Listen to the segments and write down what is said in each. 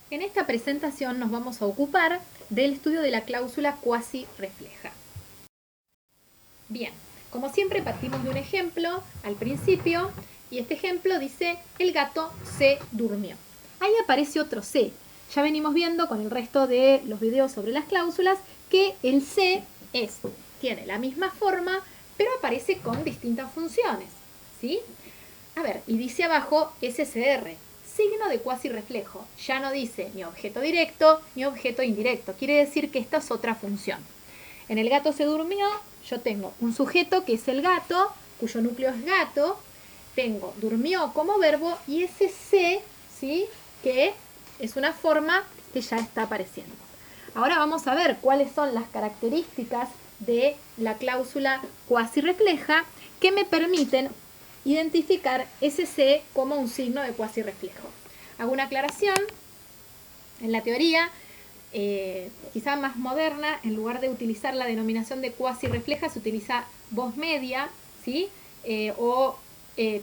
En esta presentación nos vamos a ocupar del estudio de la cláusula cuasi refleja. Bien, como siempre partimos de un ejemplo al principio y este ejemplo dice el gato se durmió. Ahí aparece otro se. Ya venimos viendo con el resto de los videos sobre las cláusulas que el se tiene la misma forma pero aparece con distintas funciones, ¿sí? A ver, y dice abajo SCR, signo de cuasi reflejo. Ya no dice ni objeto directo ni objeto indirecto. Quiere decir que esta es otra función. En el gato se durmió, yo tengo un sujeto que es el gato, cuyo núcleo es gato. Tengo durmió como verbo y ese se, ¿sí? Que es una forma que ya está apareciendo. Ahora vamos a ver cuáles son las características de la cláusula cuasi refleja que me permiten identificar ese se como un signo de cuasi reflejo. Hago una aclaración. En la teoría, quizá más moderna, en lugar de utilizar la denominación de cuasi refleja, se utiliza voz media, ¿sí? O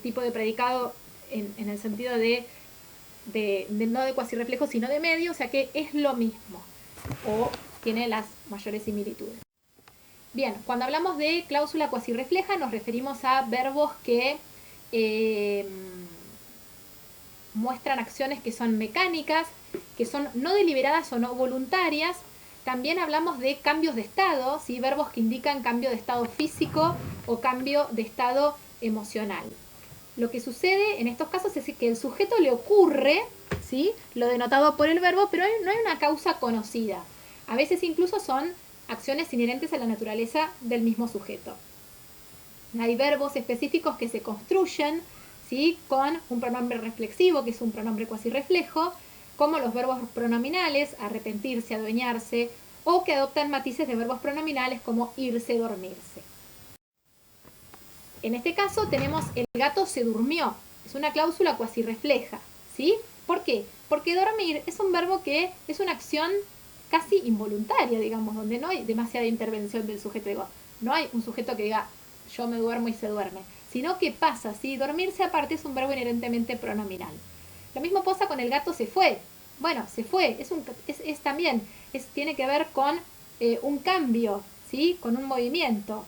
tipo de predicado en el sentido no de cuasi reflejo, sino de medio, o sea que es lo mismo, o tiene las mayores similitudes. Bien, cuando hablamos de cláusula cuasi refleja nos referimos a verbos que muestran acciones que son mecánicas, que son no deliberadas o no voluntarias. También hablamos de cambios de estado, ¿sí? Verbos que indican cambio de estado físico o cambio de estado emocional. Lo que sucede en estos casos es que el sujeto le ocurre, ¿sí? Lo denotado por el verbo, pero no hay una causa conocida. A veces incluso son acciones inherentes a la naturaleza del mismo sujeto. Hay verbos específicos que se construyen, ¿sí? Con un pronombre reflexivo, que es un pronombre cuasi reflejo, como los verbos pronominales, arrepentirse, adueñarse, o que adoptan matices de verbos pronominales como irse, dormirse. En este caso tenemos el gato se durmió. Es una cláusula cuasi refleja, ¿sí? ¿Por qué? Porque dormir es un verbo que es una acción casi involuntaria, digamos, donde no hay demasiada intervención del sujeto. Digo, no hay un sujeto que diga yo me duermo y se duerme, sino que pasa, ¿sí? Dormirse aparte es un verbo inherentemente pronominal. Lo mismo pasa con el gato se fue. Bueno, se fue, también, tiene que ver con un cambio, ¿sí? Con un movimiento.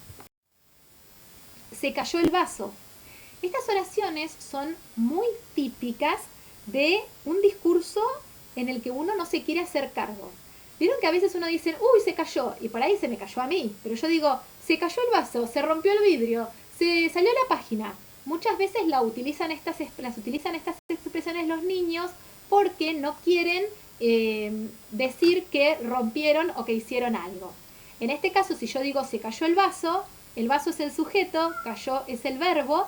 Se cayó el vaso. Estas oraciones son muy típicas de un discurso en el que uno no se quiere hacer cargo. Vieron que a veces uno dice, uy, se cayó, y por ahí se me cayó a mí, pero yo digo, se cayó el vaso, se rompió el vidrio, se salió la página. Muchas veces las utilizan estas expresiones los niños porque no quieren decir que rompieron o que hicieron algo. En este caso, si yo digo se cayó el vaso es el sujeto, cayó es el verbo,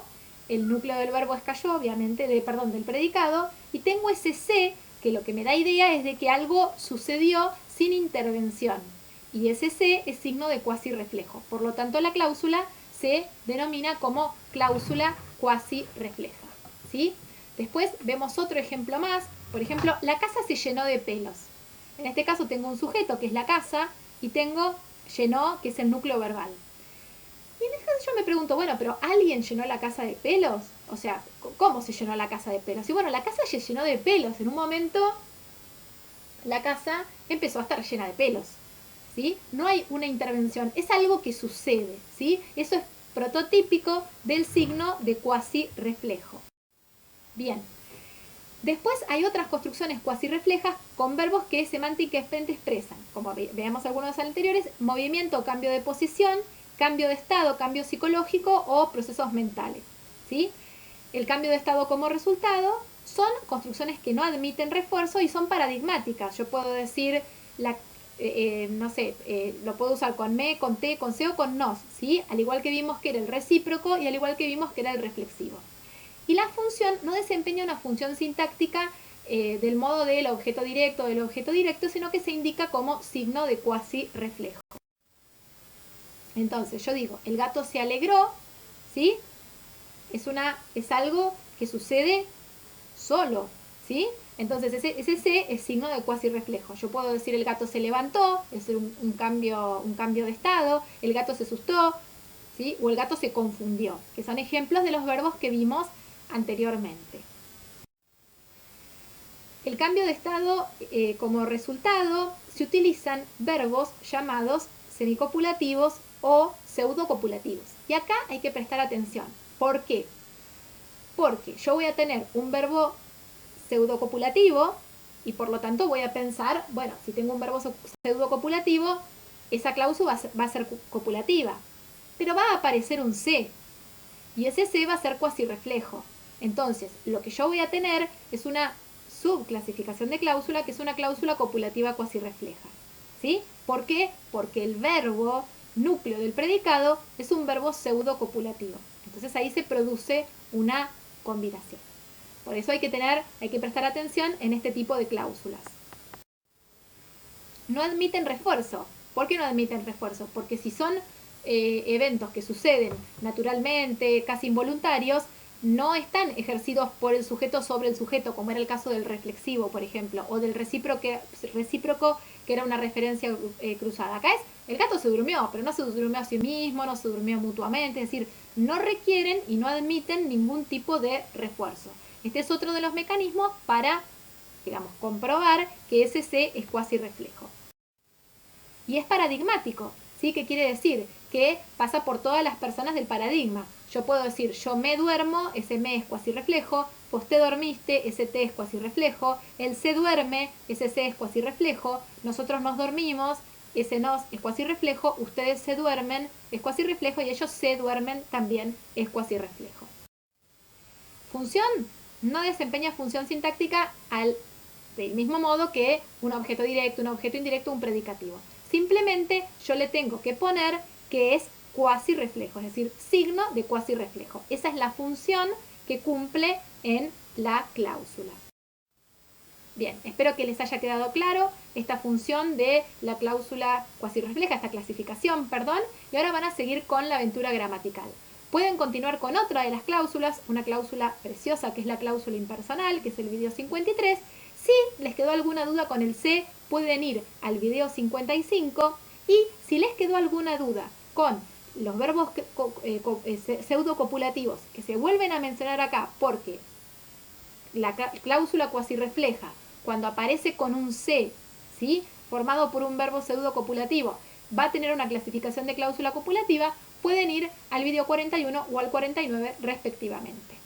el núcleo del verbo es cayó, obviamente, del predicado, y tengo ese se que lo que me da idea es de que algo sucedió sin intervención. Y ese se es signo de cuasi reflejo. Por lo tanto, la cláusula se denomina como cláusula cuasi refleja. ¿Sí? Después vemos otro ejemplo más. Por ejemplo, la casa se llenó de pelos. En este caso tengo un sujeto que es la casa y tengo llenó, que es el núcleo verbal. Y en este caso yo me pregunto, bueno, pero ¿alguien llenó la casa de pelos? O sea, ¿cómo se llenó la casa de pelos? Y bueno, la casa se llenó de pelos. En un momento la casa empezó a estar llena de pelos. ¿Sí? No hay una intervención, es algo que sucede. ¿Sí? Eso es prototípico del signo de cuasi reflejo. Bien. Después hay otras construcciones cuasi reflejas con verbos que semánticamente expresan, como veamos algunos anteriores, movimiento o cambio de posición, cambio de estado, cambio psicológico o procesos mentales. ¿Sí? El cambio de estado como resultado son construcciones que no admiten refuerzo y son paradigmáticas. Yo puedo decir, lo puedo usar con me, con te, con se o con nos, ¿sí? Al igual que vimos que era el recíproco y al igual que vimos que era el reflexivo. Y la función no desempeña una función sintáctica del modo del objeto directo, sino que se indica como signo de cuasi reflejo. Entonces, yo digo, el gato se alegró, ¿sí? Es algo que sucede solo, ¿sí? Entonces, ese se es signo de cuasi reflejo. Yo puedo decir el gato se levantó, es un cambio de estado, el gato se asustó, ¿sí? O el gato se confundió, que son ejemplos de los verbos que vimos anteriormente. El cambio de estado, como resultado, se utilizan verbos llamados semicopulativos o pseudocopulativos. Y acá hay que prestar atención. ¿Por qué? Porque yo voy a tener un verbo pseudocopulativo y por lo tanto voy a pensar, bueno, si tengo un verbo pseudocopulativo, esa cláusula va a ser copulativa. Pero va a aparecer un C y ese C va a ser cuasirreflejo. Entonces, lo que yo voy a tener es una subclasificación de cláusula que es una cláusula copulativa cuasirrefleja. ¿Sí? ¿Por qué? Porque el verbo núcleo del predicado es un verbo pseudocopulativo. Entonces ahí se produce una combinación. Por eso hay que prestar atención en este tipo de cláusulas. No admiten refuerzo. ¿Por qué no admiten refuerzo? Porque si son eventos que suceden naturalmente, casi involuntarios, no están ejercidos por el sujeto sobre el sujeto, como era el caso del reflexivo, por ejemplo, o del recíproco, que era una referencia cruzada. Acá es, el gato se durmió, pero no se durmió a sí mismo, no se durmió mutuamente, es decir, no requieren y no admiten ningún tipo de refuerzo. Este es otro de los mecanismos para, digamos, comprobar que ese C es cuasirreflejo. Y es paradigmático, ¿sí? ¿Qué quiere decir? Que pasa por todas las personas del paradigma. Yo puedo decir, yo me duermo, ese me es cuasirreflejo, vos te dormiste, ese te es cuasirreflejo, él se duerme, ese se es cuasirreflejo, nosotros nos dormimos, ese nos es cuasirreflejo, ustedes se duermen, es cuasirreflejo y ellos se duermen también es cuasirreflejo. Función no desempeña función sintáctica del mismo modo que un objeto directo, un objeto indirecto, un predicativo. Simplemente yo le tengo que poner que es cuasirreflejo, es decir, signo de cuasirreflejo. Esa es la función que cumple en la cláusula. Bien, espero que les haya quedado claro esta función de la cláusula cuasirrefleja, esta clasificación, perdón, y ahora van a seguir con la aventura gramatical. Pueden continuar con otra de las cláusulas, una cláusula preciosa que es la cláusula impersonal, que es el video 53. Si les quedó alguna duda con el C, pueden ir al video 55 y si les quedó alguna duda con los verbos pseudocopulativos que se vuelven a mencionar acá porque la cláusula cuasirrefleja, cuando aparece con un C, ¿sí?, formado por un verbo pseudocopulativo, va a tener una clasificación de cláusula copulativa, pueden ir al video 41 o al 49 respectivamente.